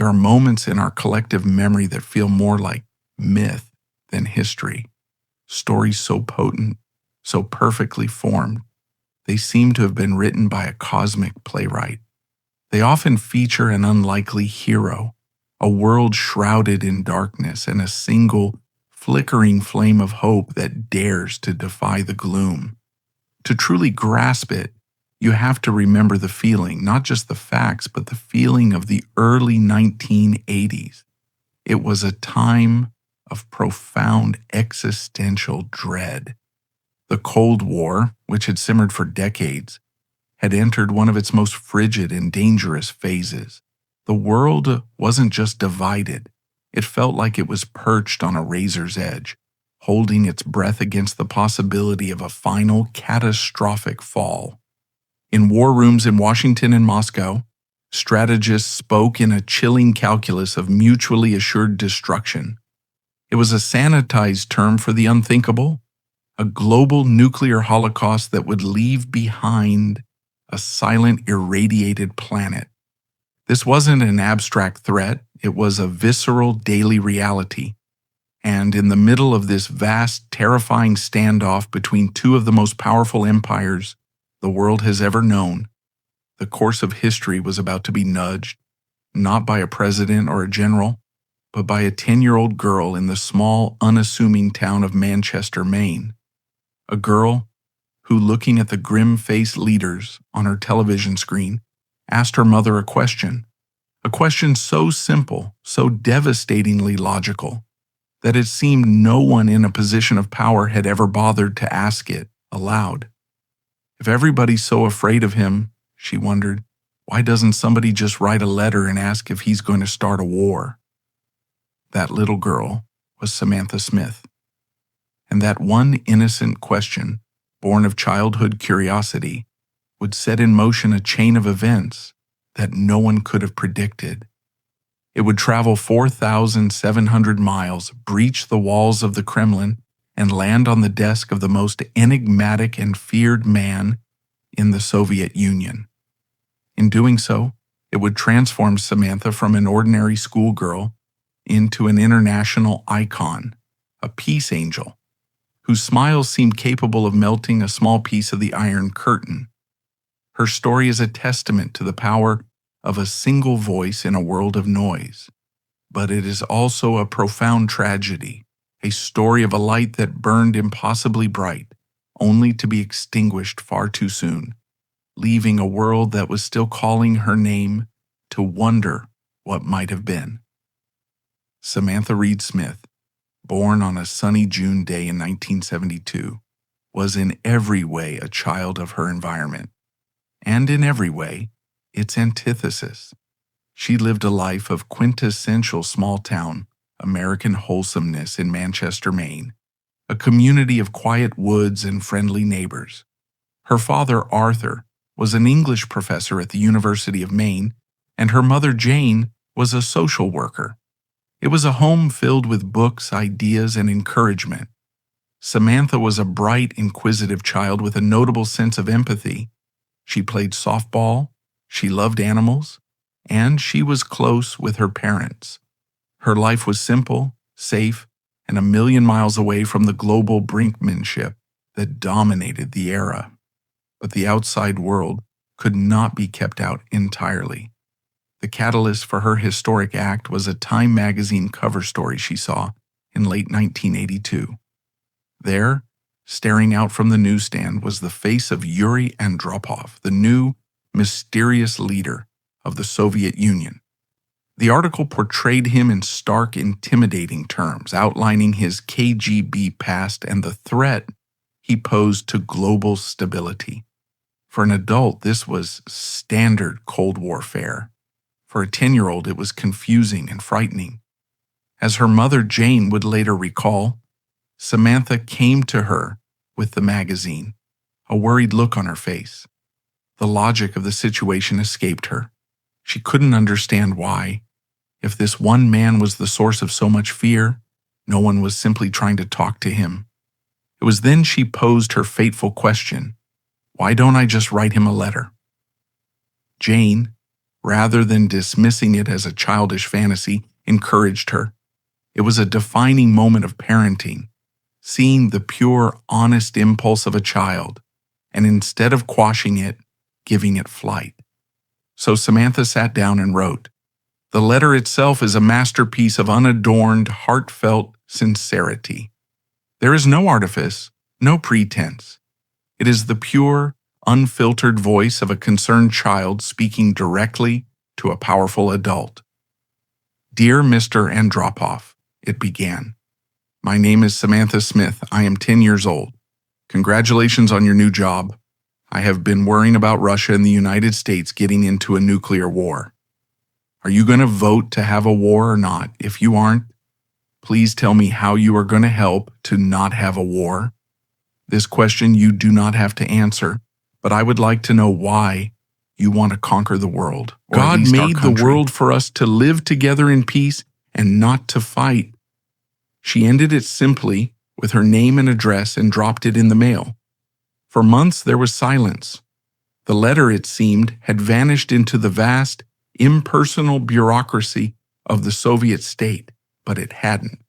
There are moments in our collective memory that feel more like myth than history. Stories so potent, so perfectly formed, they seem to have been written by a cosmic playwright. They often feature an unlikely hero, a world shrouded in darkness, and a single, flickering flame of hope that dares to defy the gloom. To truly grasp it, you have to remember the feeling, not just the facts, but the feeling of the early 1980s. It was a time of profound existential dread. The Cold War, which had simmered for decades, had entered one of its most frigid and dangerous phases. The world wasn't just divided, it felt like it was perched on a razor's edge, holding its breath against the possibility of a final catastrophic fall. In war rooms in Washington and Moscow, strategists spoke in a chilling calculus of mutually assured destruction. It was a sanitized term for the unthinkable, a global nuclear holocaust that would leave behind a silent, irradiated planet. This wasn't an abstract threat, it was a visceral daily reality. And in the middle of this vast, terrifying standoff between two of the most powerful empires the world has ever known, the course of history was about to be nudged, not by a president or a general, but by a 10-year-old girl in the small, unassuming town of Manchester, Maine. A girl who, looking at the grim-faced leaders on her television screen, asked her mother a question so simple, so devastatingly logical, that it seemed no one in a position of power had ever bothered to ask it aloud. If everybody's so afraid of him, she wondered, why doesn't somebody just write a letter and ask if he's going to start a war? That little girl was Samantha Smith. And that one innocent question, born of childhood curiosity, would set in motion a chain of events that no one could have predicted. It would travel 4,700 miles, breach the walls of the Kremlin, and land on the desk of the most enigmatic and feared man in the Soviet Union. In doing so, it would transform Samantha from an ordinary schoolgirl into an international icon, a peace angel, whose smile seemed capable of melting a small piece of the Iron Curtain. Her story is a testament to the power of a single voice in a world of noise, but it is also a profound tragedy, a story of a light that burned impossibly bright, only to be extinguished far too soon, leaving a world that was still calling her name to wonder what might have been. Samantha Reed Smith, born on a sunny June day in 1972, was in every way a child of her environment, and in every way, its antithesis. She lived a life of quintessential small-town American wholesomeness in Manchester, Maine, a community of quiet woods and friendly neighbors. Her father, Arthur, was an English professor at the University of Maine, and her mother, Jane, was a social worker. It was a home filled with books, ideas, and encouragement. Samantha was a bright, inquisitive child with a notable sense of empathy. She played softball, she loved animals, and she was close with her parents. Her life was simple, safe, and a million miles away from the global brinkmanship that dominated the era. But the outside world could not be kept out entirely. The catalyst for her historic act was a Time magazine cover story she saw in late 1982. There, staring out from the newsstand, was the face of Yuri Andropov, the new, mysterious leader of the Soviet Union. The article portrayed him in stark, intimidating terms, outlining his KGB past and the threat he posed to global stability. For an adult, this was standard Cold War fare. For a 10-year-old, it was confusing and frightening. As her mother, Jane, would later recall, Samantha came to her with the magazine, a worried look on her face. The logic of the situation escaped her. She couldn't understand why. If this one man was the source of so much fear, no one was simply trying to talk to him. It was then she posed her fateful question, why don't I just write him a letter? Jane, rather than dismissing it as a childish fantasy, encouraged her. It was a defining moment of parenting, seeing the pure, honest impulse of a child, and instead of quashing it, giving it flight. So Samantha sat down and wrote. The letter itself is a masterpiece of unadorned, heartfelt sincerity. There is no artifice, no pretense. It is the pure, unfiltered voice of a concerned child speaking directly to a powerful adult. Dear Mr. Andropov, it began. My name is Samantha Smith. I am 10 years old. Congratulations on your new job. I have been worrying about Russia and the United States getting into a nuclear war. Are you going to vote to have a war or not? If you aren't, please tell me how you are going to help to not have a war. This question you do not have to answer, but I would like to know why you want to conquer the world. God made the world for us to live together in peace and not to fight. She ended it simply with her name and address and dropped it in the mail. For months there was silence. The letter, it seemed, had vanished into the vast, impersonal bureaucracy of the Soviet state, but it hadn't.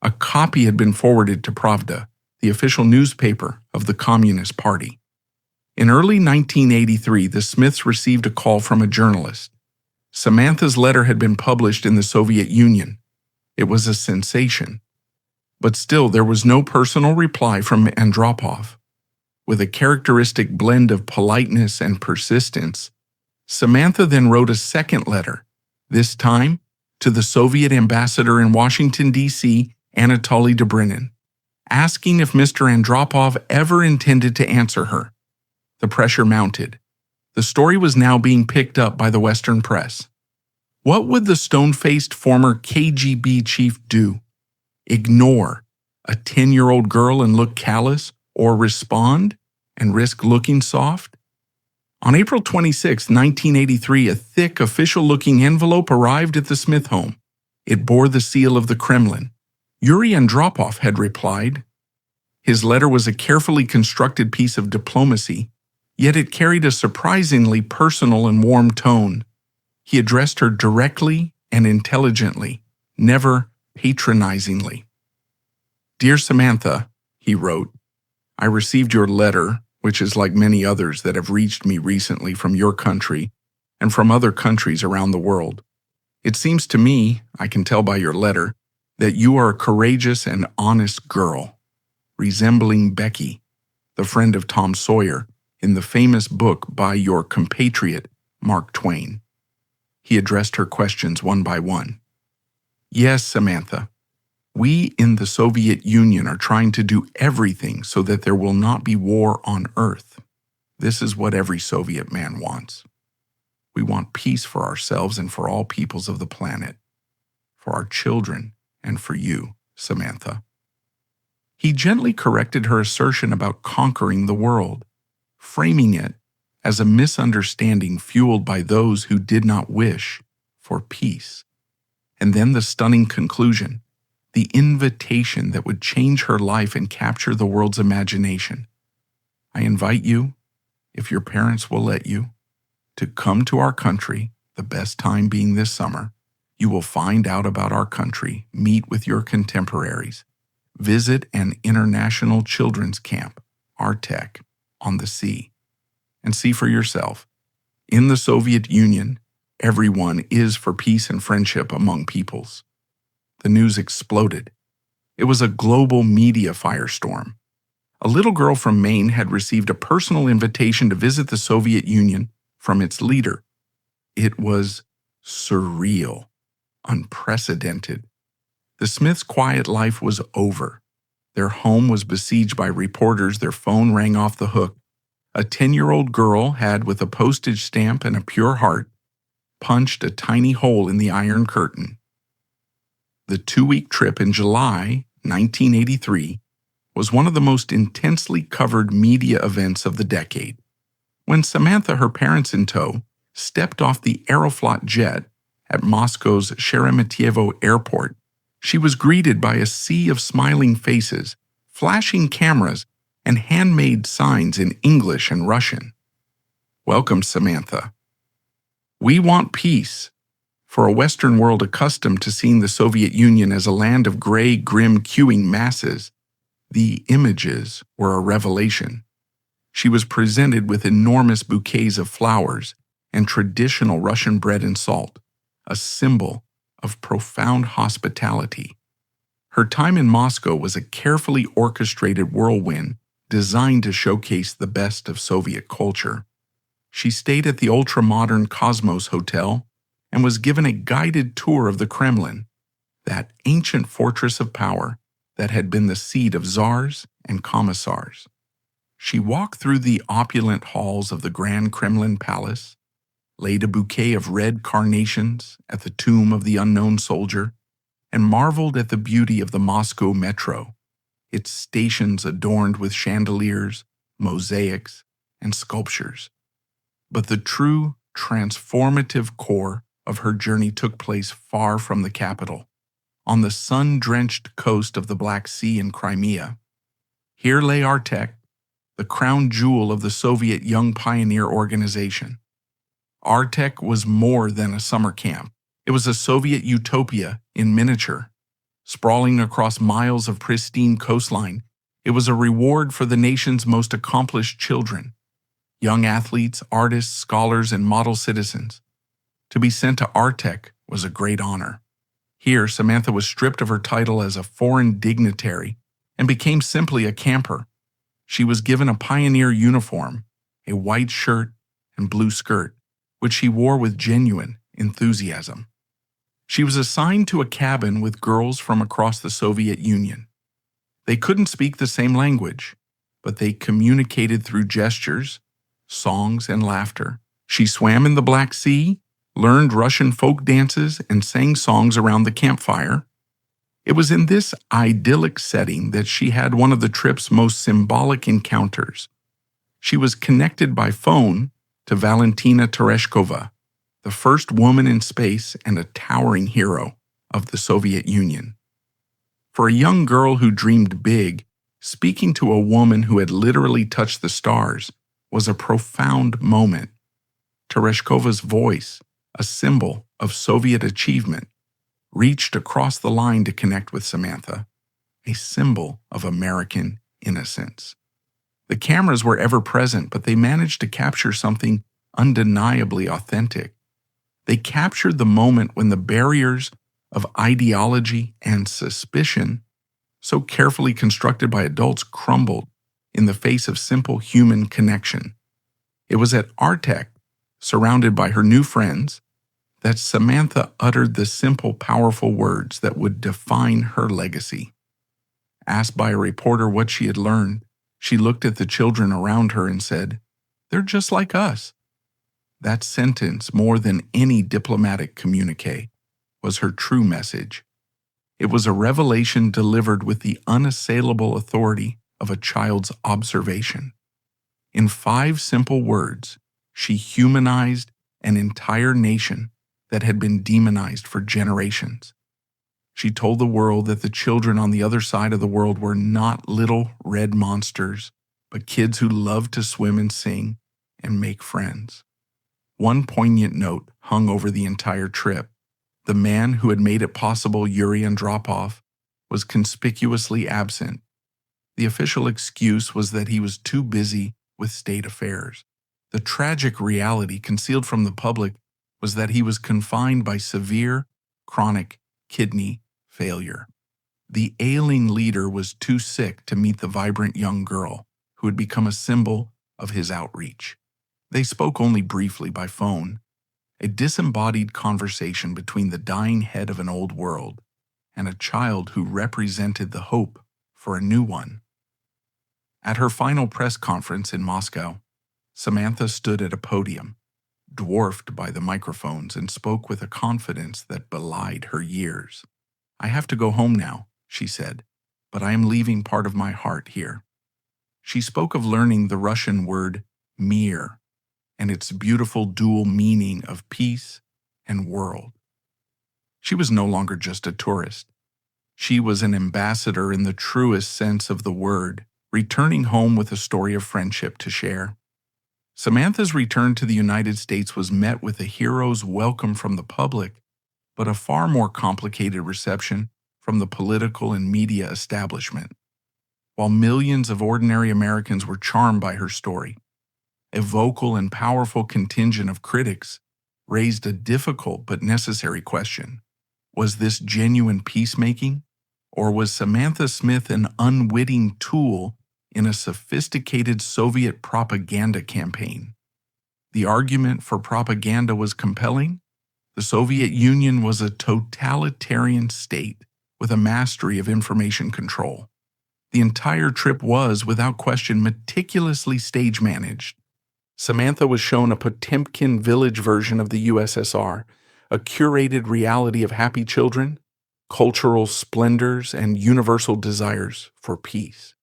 A copy had been forwarded to Pravda, the official newspaper of the Communist Party. In early 1983, the Smiths received a call from a journalist. Samantha's letter had been published in the Soviet Union. It was a sensation. But still, there was no personal reply from Andropov. With a characteristic blend of politeness and persistence, Samantha then wrote a second letter, this time to the Soviet ambassador in Washington, D.C., Anatoly Dobrynin, asking if Mr. Andropov ever intended to answer her. The pressure mounted. The story was now being picked up by the Western press. What would the stone-faced former KGB chief do? Ignore a 10-year-old girl and look callous, or respond and risk looking soft? On April 26, 1983, a thick, official-looking envelope arrived at the Smith home. It bore the seal of the Kremlin. Yuri Andropov had replied. His letter was a carefully constructed piece of diplomacy, yet it carried a surprisingly personal and warm tone. He addressed her directly and intelligently, never patronizingly. Dear Samantha, he wrote, I received your letter, which is like many others that have reached me recently from your country and from other countries around the world. It seems to me, I can tell by your letter, that you are a courageous and honest girl, resembling Becky, the friend of Tom Sawyer, in the famous book by your compatriot, Mark Twain. He addressed her questions one by one. Yes, Samantha, we in the Soviet Union are trying to do everything so that there will not be war on Earth. This is what every Soviet man wants. We want peace for ourselves and for all peoples of the planet, for our children and for you, Samantha. He gently corrected her assertion about conquering the world, framing it as a misunderstanding fueled by those who did not wish for peace. And then the stunning conclusion, the invitation that would change her life and capture the world's imagination. I invite you, if your parents will let you, to come to our country, the best time being this summer. You will find out about our country, meet with your contemporaries, visit an international children's camp, Artek, on the sea, and see for yourself. In the Soviet Union, everyone is for peace and friendship among peoples. The news exploded. It was a global media firestorm. A little girl from Maine had received a personal invitation to visit the Soviet Union from its leader. It was surreal, unprecedented. The Smiths' quiet life was over. Their home was besieged by reporters. Their phone rang off the hook. A 10-year-old girl had, with a postage stamp and a pure heart, punched a tiny hole in the Iron Curtain. The 2-week trip in July 1983 was one of the most intensely covered media events of the decade. When Samantha, her parents in tow, stepped off the Aeroflot jet at Moscow's Sheremetyevo Airport, she was greeted by a sea of smiling faces, flashing cameras, and handmade signs in English and Russian. Welcome, Samantha. We want peace. For a Western world accustomed to seeing the Soviet Union as a land of gray, grim, queuing masses, the images were a revelation. She was presented with enormous bouquets of flowers and traditional Russian bread and salt, a symbol of profound hospitality. Her time in Moscow was a carefully orchestrated whirlwind designed to showcase the best of Soviet culture. She stayed at the ultra-modern Cosmos Hotel and was given a guided tour of the Kremlin, that ancient fortress of power that had been the seat of czars and commissars. She walked through the opulent halls of the Grand Kremlin Palace, laid a bouquet of red carnations at the tomb of the unknown soldier, and marveled at the beauty of the Moscow metro, its stations adorned with chandeliers, mosaics, and sculptures. But the true, transformative core of her journey took place far from the capital, on the sun-drenched coast of the Black Sea in Crimea. Here lay Artek, the crown jewel of the Soviet Young Pioneer Organization. Artek was more than a summer camp. It was a Soviet utopia in miniature. Sprawling across miles of pristine coastline, it was a reward for the nation's most accomplished children, young athletes, artists, scholars, and model citizens. To be sent to Artek was a great honor. Here, Samantha was stripped of her title as a foreign dignitary and became simply a camper. She was given a pioneer uniform, a white shirt and blue skirt, which she wore with genuine enthusiasm. She was assigned to a cabin with girls from across the Soviet Union. They couldn't speak the same language, but they communicated through gestures, songs, and laughter. She swam in the Black Sea, learned Russian folk dances, and sang songs around the campfire. It was in this idyllic setting that she had one of the trip's most symbolic encounters. She was connected by phone to Valentina Tereshkova, the first woman in space and a towering hero of the Soviet Union. For a young girl who dreamed big, speaking to a woman who had literally touched the stars was a profound moment. Tereshkova's voice, a symbol of Soviet achievement, reached across the line to connect with Samantha, a symbol of American innocence. The cameras were ever present, but they managed to capture something undeniably authentic. They captured the moment when the barriers of ideology and suspicion, so carefully constructed by adults, crumbled in the face of simple human connection. It was at Artek, surrounded by her new friends, that Samantha uttered the simple, powerful words that would define her legacy. Asked by a reporter what she had learned, she looked at the children around her and said, "They're just like us." That sentence, more than any diplomatic communique, was her true message. It was a revelation delivered with the unassailable authority of a child's observation. In 5 simple words, she humanized an entire nation that had been demonized for generations. She told the world that the children on the other side of the world were not little red monsters, but kids who loved to swim and sing and make friends. One poignant note hung over the entire trip. The man who had made it possible, Yuri Andropov, was conspicuously absent. The official excuse was that he was too busy with state affairs. The tragic reality concealed from the public was that he was confined by severe, chronic kidney failure. The ailing leader was too sick to meet the vibrant young girl who had become a symbol of his outreach. They spoke only briefly by phone, a disembodied conversation between the dying head of an old world and a child who represented the hope for a new one. At her final press conference in Moscow, Samantha stood at a podium, dwarfed by the microphones, and spoke with a confidence that belied her years. "I have to go home now," she said, "but I am leaving part of my heart here." She spoke of learning the Russian word mir and its beautiful dual meaning of peace and world. She was no longer just a tourist. She was an ambassador in the truest sense of the word, returning home with a story of friendship to share. Samantha's return to the United States was met with a hero's welcome from the public, but a far more complicated reception from the political and media establishment. While millions of ordinary Americans were charmed by her story, a vocal and powerful contingent of critics raised a difficult but necessary question. Was this genuine peacemaking, or was Samantha Smith an unwitting tool in a sophisticated Soviet propaganda campaign? The argument for propaganda was compelling. The Soviet Union was a totalitarian state with a mastery of information control. The entire trip was, without question, meticulously stage-managed. Samantha was shown a Potemkin village version of the USSR, a curated reality of happy children, cultural splendors, and universal desires for peace.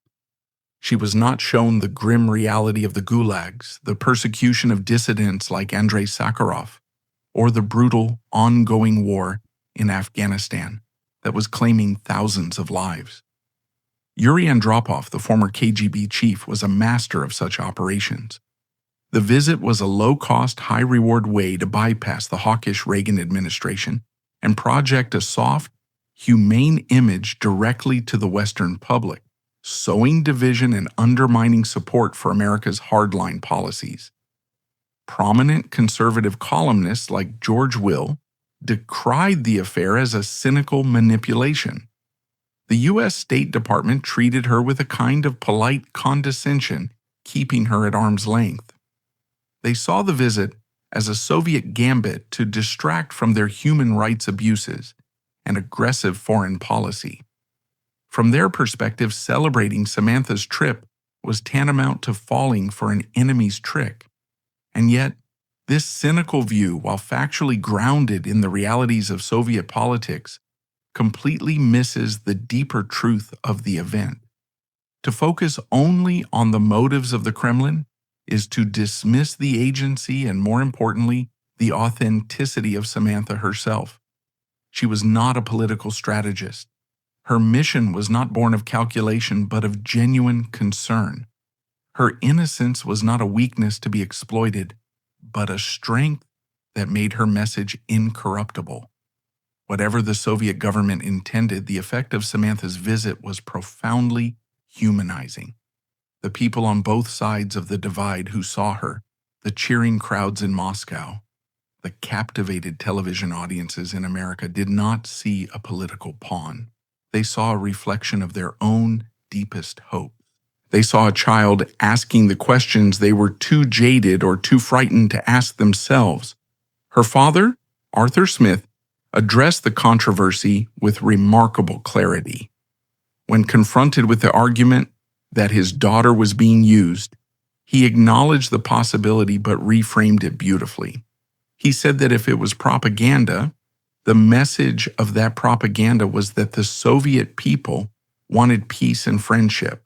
She was not shown the grim reality of the gulags, the persecution of dissidents like Andrei Sakharov, or the brutal, ongoing war in Afghanistan that was claiming thousands of lives. Yuri Andropov, the former KGB chief, was a master of such operations. The visit was a low-cost, high-reward way to bypass the hawkish Reagan administration and project a soft, humane image directly to the Western public, sowing division and undermining support for America's hardline policies. Prominent conservative columnists like George Will decried the affair as a cynical manipulation. The U.S. State Department treated her with a kind of polite condescension, keeping her at arm's length. They saw the visit as a Soviet gambit to distract from their human rights abuses and aggressive foreign policy. From their perspective, celebrating Samantha's trip was tantamount to falling for an enemy's trick. And yet, this cynical view, while factually grounded in the realities of Soviet politics, completely misses the deeper truth of the event. To focus only on the motives of the Kremlin is to dismiss the agency and, more importantly, the authenticity of Samantha herself. She was not a political strategist. Her mission was not born of calculation but of genuine concern. Her innocence was not a weakness to be exploited, but a strength that made her message incorruptible. Whatever the Soviet government intended, the effect of Samantha's visit was profoundly humanizing. The people on both sides of the divide who saw her, the cheering crowds in Moscow, the captivated television audiences in America, did not see a political pawn. They saw a reflection of their own deepest hope. They saw a child asking the questions they were too jaded or too frightened to ask themselves. Her father, Arthur Smith, addressed the controversy with remarkable clarity. When confronted with the argument that his daughter was being used, he acknowledged the possibility but reframed it beautifully. He said that if it was propaganda, the message of that propaganda was that the Soviet people wanted peace and friendship.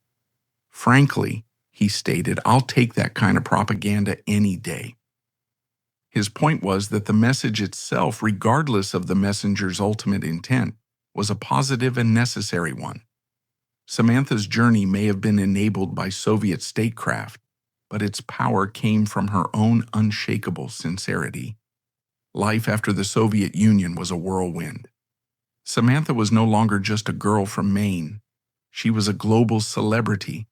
Frankly, he stated, I'll take that kind of propaganda any day. His point was that the message itself, regardless of the messenger's ultimate intent, was a positive and necessary one. Samantha's journey may have been enabled by Soviet statecraft, but its power came from her own unshakable sincerity. Life after the Soviet Union was a whirlwind. Samantha was no longer just a girl from Maine. She was a global celebrity,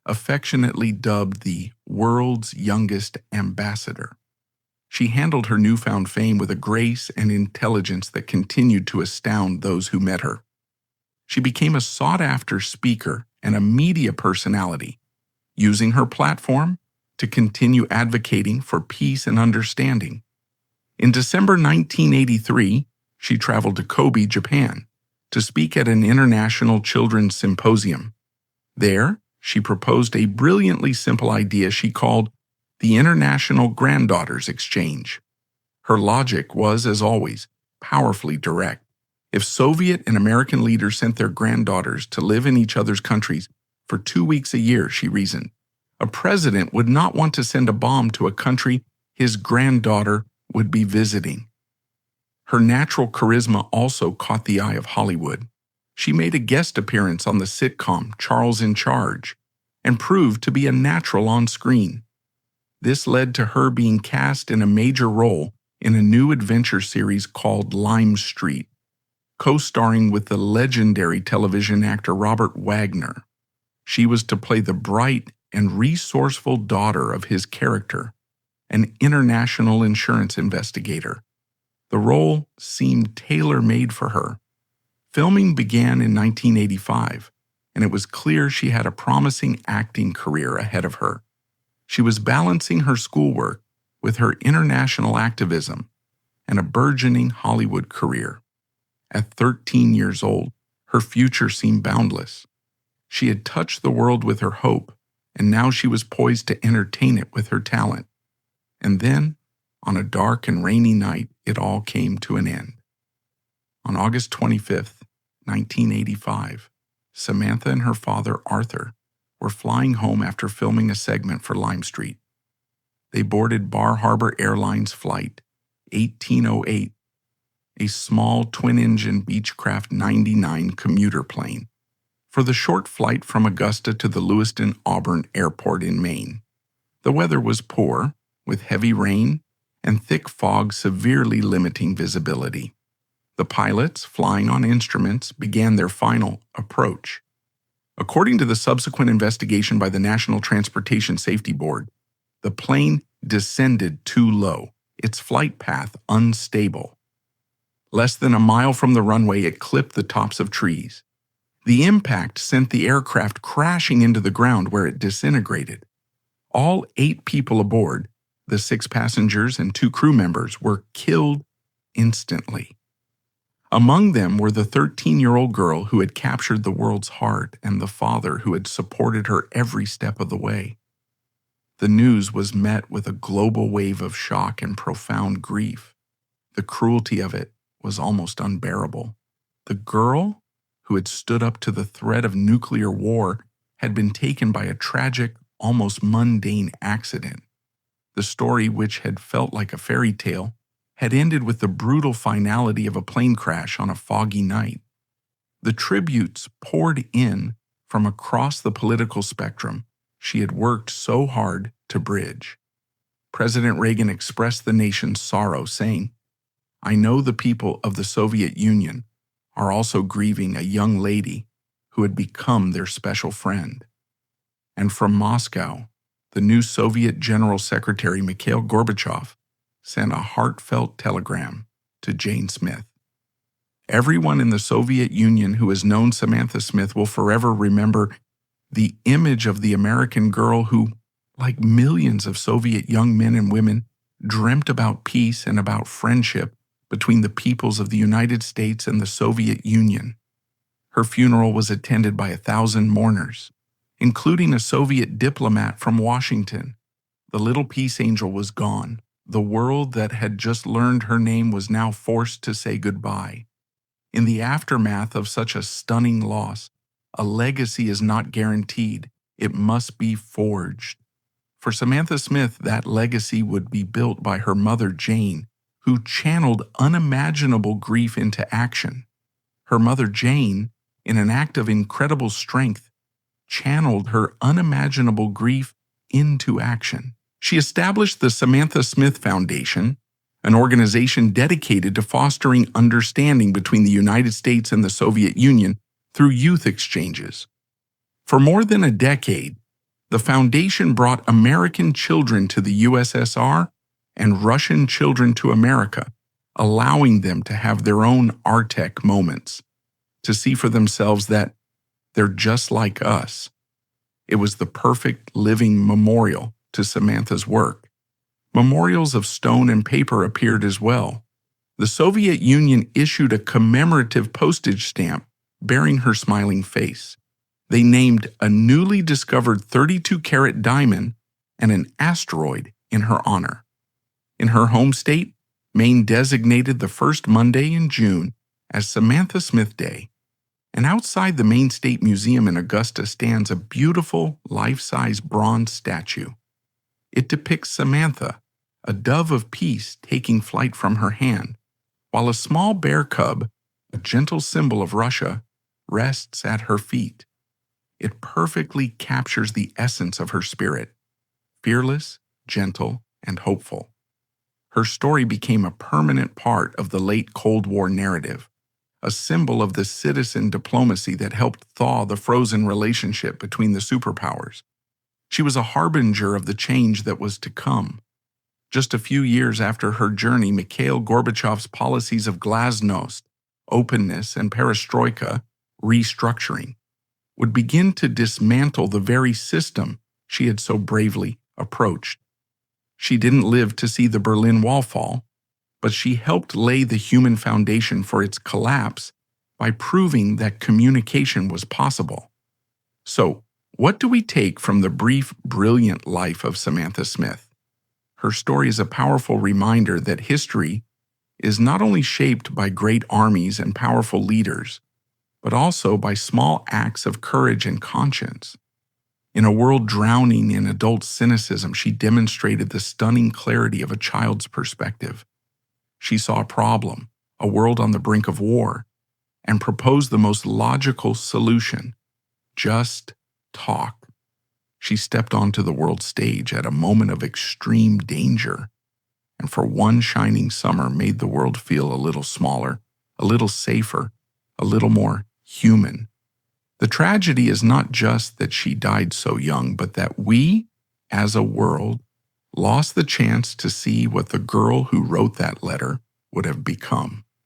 affectionately dubbed the world's youngest ambassador. She handled her newfound fame with a grace and intelligence that continued to astound those who met her. She became a sought-after speaker and a media personality, using her platform to continue advocating for peace and understanding. In December 1983, she traveled to Kobe, Japan, to speak at an international children's symposium. There, she proposed a brilliantly simple idea she called the International Granddaughters Exchange. Her logic was, as always, powerfully direct. If Soviet and American leaders sent their granddaughters to live in each other's countries for 2 weeks a year, she reasoned, a president would not want to send a bomb to a country his granddaughter would be visiting. Her natural charisma also caught the eye of Hollywood. She made a guest appearance on the sitcom Charles in Charge and proved to be a natural on screen. This led to her being cast in a major role in a new adventure series called Lime Street, co-starring with the legendary television actor Robert Wagner. She was to play the bright and resourceful daughter of his character, an international insurance investigator. The role seemed tailor-made for her. Filming began in 1985, and it was clear she had a promising acting career ahead of her. She was balancing her schoolwork with her international activism and a burgeoning Hollywood career. At 13 years old, her future seemed boundless. She had touched the world with her hope, and now she was poised to entertain it with her talent. And then, on a dark and rainy night, it all came to an end. On August 25th, 1985, Samantha and her father, Arthur, were flying home after filming a segment for Lime Street. They boarded Bar Harbor Airlines Flight 1808, a small twin-engine Beechcraft 99 commuter plane, for the short flight from Augusta to the Lewiston-Auburn Airport in Maine. The weather was poor, with heavy rain and thick fog severely limiting visibility. The pilots, flying on instruments, began their final approach. According to the subsequent investigation by the National Transportation Safety Board, the plane descended too low, its flight path unstable. Less than a mile from the runway, it clipped the tops of trees. The impact sent the aircraft crashing into the ground where it disintegrated. All 8 people aboard, the 6 passengers and 2 crew members, were killed instantly. Among them were the 13-year-old girl who had captured the world's heart and the father who had supported her every step of the way. The news was met with a global wave of shock and profound grief. The cruelty of it was almost unbearable. The girl, who had stood up to the threat of nuclear war, had been taken by a tragic, almost mundane accident. The story, which had felt like a fairy tale, had ended with the brutal finality of a plane crash on a foggy night. The tributes poured in from across the political spectrum she had worked so hard to bridge. President Reagan expressed the nation's sorrow, saying, "I know the people of the Soviet Union are also grieving a young lady who had become their special friend." And from Moscow, the new Soviet General Secretary Mikhail Gorbachev sent a heartfelt telegram to Jane Smith. Everyone in the Soviet Union who has known Samantha Smith will forever remember the image of the American girl who, like millions of Soviet young men and women, dreamt about peace and about friendship between the peoples of the United States and the Soviet Union. Her funeral was attended by 1,000 mourners, including a Soviet diplomat from Washington. The little peace angel was gone. The world that had just learned her name was now forced to say goodbye. In the aftermath of such a stunning loss, a legacy is not guaranteed. It must be forged. For Samantha Smith, that legacy would be built by her mother, Jane, who channeled unimaginable grief into action. Her mother, Jane, in an act of incredible strength, channeled her unimaginable grief into action. She established the Samantha Smith Foundation, an organization dedicated to fostering understanding between the United States and the Soviet Union through youth exchanges. For more than a decade, the foundation brought American children to the USSR and Russian children to America, allowing them to have their own Artek moments, to see for themselves that they're just like us. It was the perfect living memorial to Samantha's work. Memorials of stone and paper appeared as well. The Soviet Union issued a commemorative postage stamp bearing her smiling face. They named a newly discovered 32-carat diamond and an asteroid in her honor. In her home state, Maine designated the first Monday in June as Samantha Smith Day. And outside the Maine State Museum in Augusta stands a beautiful, life-size bronze statue. It depicts Samantha, a dove of peace taking flight from her hand, while a small bear cub, a gentle symbol of Russia, rests at her feet. It perfectly captures the essence of her spirit, fearless, gentle, and hopeful. Her story became a permanent part of the late Cold War narrative, a symbol of the citizen diplomacy that helped thaw the frozen relationship between the superpowers. She was a harbinger of the change that was to come. Just a few years after her journey, Mikhail Gorbachev's policies of glasnost, openness, and perestroika, restructuring, would begin to dismantle the very system she had so bravely approached. She didn't live to see the Berlin Wall fall, but she helped lay the human foundation for its collapse by proving that communication was possible. So, what do we take from the brief, brilliant life of Samantha Smith? Her story is a powerful reminder that history is not only shaped by great armies and powerful leaders, but also by small acts of courage and conscience. In a world drowning in adult cynicism, she demonstrated the stunning clarity of a child's perspective. She saw a problem, a world on the brink of war, and proposed the most logical solution: just talk. She stepped onto the world stage at a moment of extreme danger, and for one shining summer made the world feel a little smaller, a little safer, a little more human. The tragedy is not just that she died so young, but that we, as a world, lost the chance to see what the girl who wrote that letter would have become.